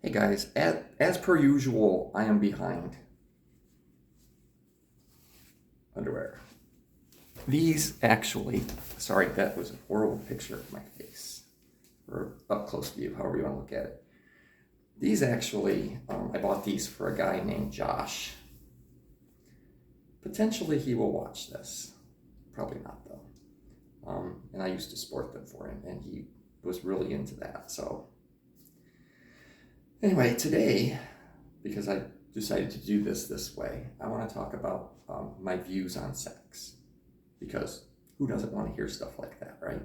Hey guys, as per usual, I am behind. Underwear. These actually, sorry, that was a horrible picture of my face. Or up close view, however you want to look at it. These actually, I bought these for a guy named Josh. Potentially he will watch this. Probably not though. And I used to sport them for him and he was really into that. So anyway, today, because I decided to do this way, I want to talk about my views on sex. Because who doesn't want to hear stuff like that, right?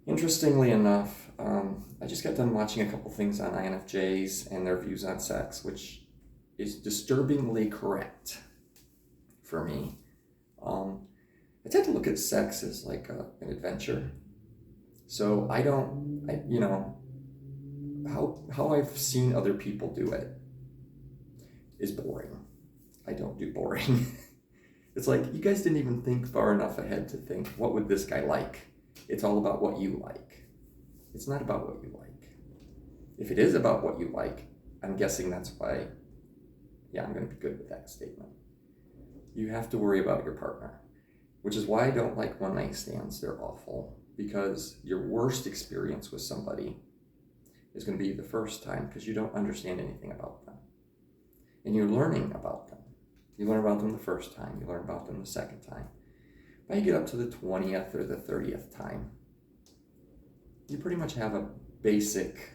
Interestingly enough, I just got done watching a couple things on INFJs and their views on sex, which is disturbingly correct for me. I tend to look at sex as like an adventure. So how I've seen other people do it is boring. I don't do boring. It's like, you guys didn't even think far enough ahead to think, what would this guy like? It's all about what you like. It's not about what you like. If it is about what you like, I'm guessing that's why, I'm going to be good with that statement. You have to worry about your partner, which is why I don't like one-night stands. They're awful, because your worst experience with somebody is going to be the first time, because you don't understand anything about them. And you're learning about them. You learn about them the first time, you learn about them the second time. By you get up to the 20th or the 30th time, you pretty much have a basic,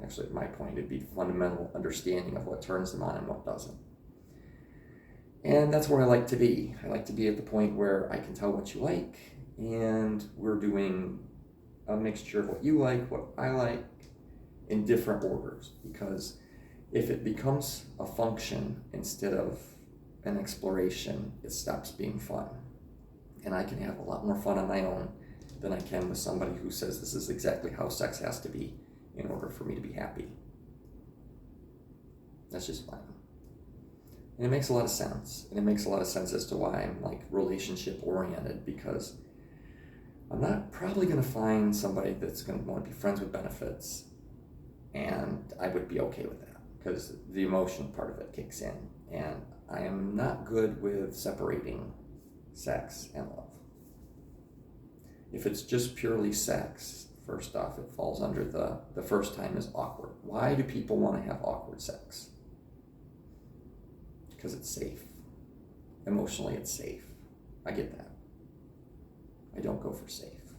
actually at my point, it'd be fundamental understanding of what turns them on and what doesn't. And that's where I like to be. I like to be at the point where I can tell what you like, and we're doing a mixture of what you like, what I like, in different orders. Because if it becomes a function instead of an exploration, it stops being fun. And I can have a lot more fun on my own than I can with somebody who says this is exactly how sex has to be in order for me to be happy. That's just fine. And it makes a lot of sense. And it makes a lot of sense as to why I'm like relationship oriented, because I'm not probably going to find somebody that's going to want to be friends with benefits. And I would be okay with that, because the emotional part of it kicks in. And I am not good with separating sex and love. If it's just purely sex, first off, it falls under the first time is awkward. Why do people want to have awkward sex? Because it's safe. Emotionally, it's safe. I get that. I don't go for safe.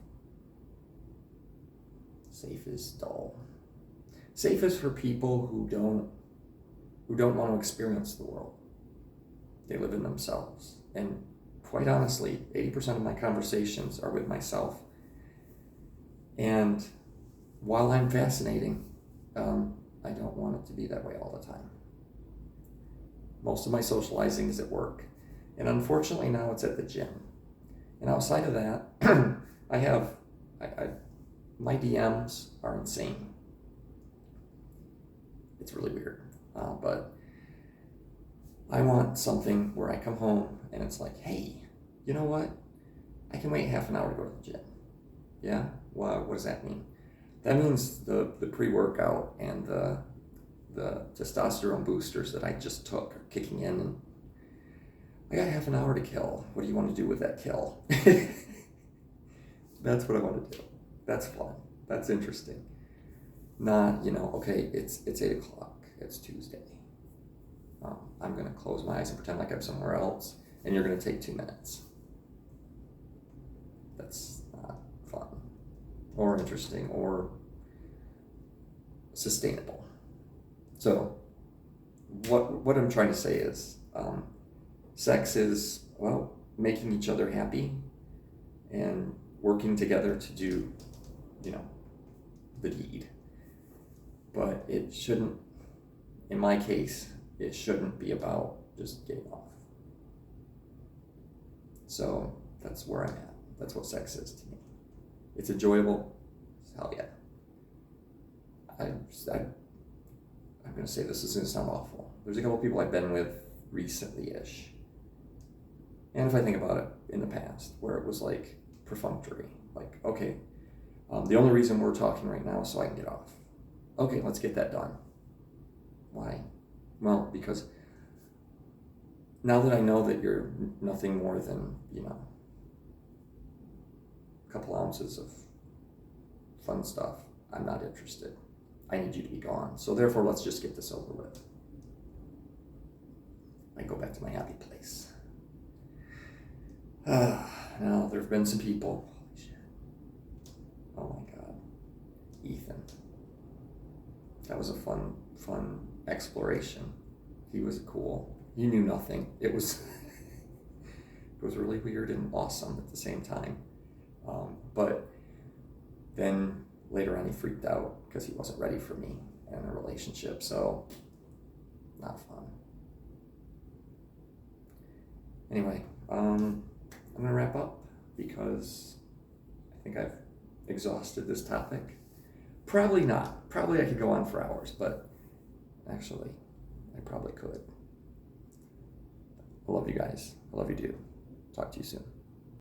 Safe is dull. Safe is for people who don't want to experience the world. They live in themselves. And quite honestly, 80% of my conversations are with myself. And while I'm fascinating, I don't want it to be that way all the time. Most of my socializing is at work. And unfortunately now it's at the gym. And outside of that, my DMs are insane. It's really weird. But I want something where I come home and it's like, hey, you know what? I can wait half an hour to go to the gym. Yeah? What does that mean? That means the pre-workout and the testosterone boosters that I just took are kicking in, and I got half an hour to kill. What do you want to do with that kill? That's what I want to do. That's fun. That's interesting. Not, okay, it's 8 o'clock. It's Tuesday. I'm going to close my eyes and pretend like I'm somewhere else, and you're going to take 2 minutes. That's not fun or interesting or sustainable. So what I'm trying to say is sex is, making each other happy and working together to do, the deed. But it shouldn't, in my case, it shouldn't be about just getting off. So that's where I'm at. That's what sex is to me. It's enjoyable. Hell yeah. I'm going to say this is going to sound awful. There's a couple people I've been with recently-ish. And if I think about it in the past, where it was like perfunctory, like, okay, the only reason we're talking right now is so I can get off. Okay, let's get that done. Why? Well, because now that I know that you're nothing more than, a couple ounces of fun stuff, I'm not interested. I need you to be gone. So therefore, let's just get this over with. I go back to my happy place. Now, there have been some people. Holy shit. Oh my God. Ethan. That was a fun exploration. He was cool. He knew nothing. It was really weird and awesome at the same time. But then later on he freaked out because he wasn't ready for me in a relationship. So, not fun. Anyway, I'm going to wrap up because I think I've exhausted this topic. Probably not. Probably I could go on for hours, but actually, I probably could. I love you guys. I love you, dude. Talk to you soon.